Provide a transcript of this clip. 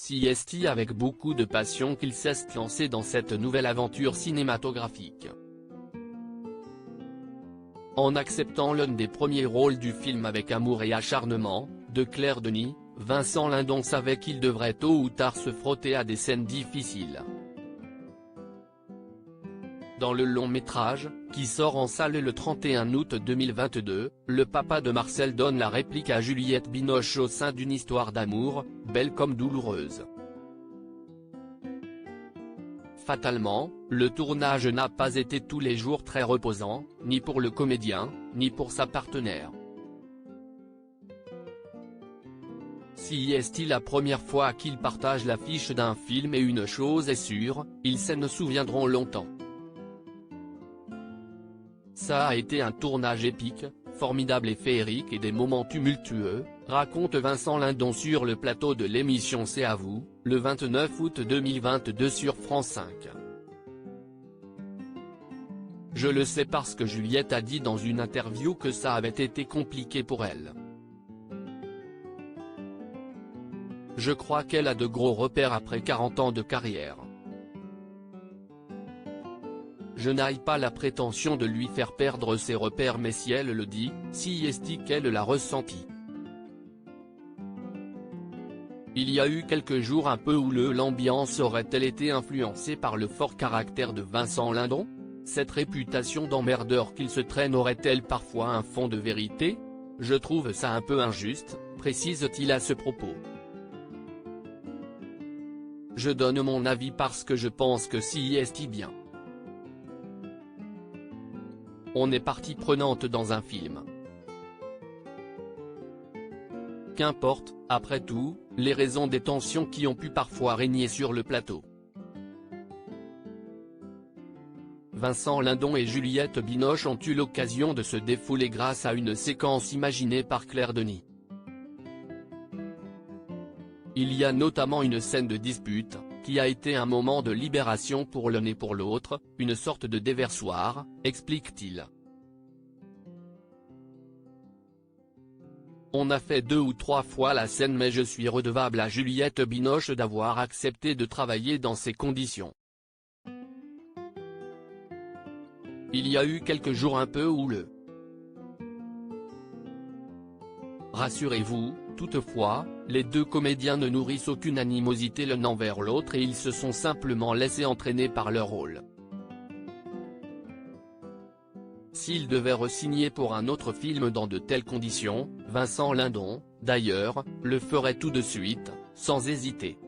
Si est avec beaucoup de passion qu'il s'est lancé dans cette nouvelle aventure cinématographique. En acceptant l'un des premiers rôles du film avec amour et acharnement, de Claire Denis, Vincent Lindon savait qu'il devrait tôt ou tard se frotter à des scènes difficiles. Dans le long métrage, qui sort en salle le 31 août 2022, le papa de Marcel donne la réplique à Juliette Binoche au sein d'une histoire d'amour, belle comme douloureuse. Fatalement, le tournage n'a pas été tous les jours très reposant, ni pour le comédien, ni pour sa partenaire. Si est-il la première fois qu'ils partagent l'affiche d'un film et une chose est sûre, ils s'en souviendront longtemps. Ça a été un tournage épique, formidable et féerique et des moments tumultueux, raconte Vincent Lindon sur le plateau de l'émission C'est à vous, le 29 août 2022 sur France 5. Je le sais parce que Juliette a dit dans une interview que ça avait été compliqué pour elle. Je crois qu'elle a de gros repères après 40 ans de carrière. Je n'ai pas la prétention de lui faire perdre ses repères, mais si elle le dit, si est-il qu'elle l'a ressenti. Il y a eu quelques jours un peu où l'ambiance aurait-elle été influencée par le fort caractère de Vincent Lindon? Cette réputation d'emmerdeur qu'il se traîne aurait-elle parfois un fond de vérité? Je trouve ça un peu injuste, précise-t-il à ce propos. Je donne mon avis parce que je pense que si est bien. On est partie prenante dans un film. Qu'importe, après tout, les raisons des tensions qui ont pu parfois régner sur le plateau. Vincent Lindon et Juliette Binoche ont eu l'occasion de se défouler grâce à une séquence imaginée par Claire Denis. Il y a notamment une scène de dispute, qui a été un moment de libération pour l'un et pour l'autre, une sorte de déversoir, explique-t-il. On a fait 2 ou 3 fois la scène, mais je suis redevable à Juliette Binoche d'avoir accepté de travailler dans ces conditions. Il y a eu quelques jours un peu houleux. Rassurez-vous, toutefois, les deux comédiens ne nourrissent aucune animosité l'un envers l'autre et ils se sont simplement laissés entraîner par leur rôle. S'il devait re-signer pour un autre film dans de telles conditions, Vincent Lindon, d'ailleurs, le ferait tout de suite, sans hésiter.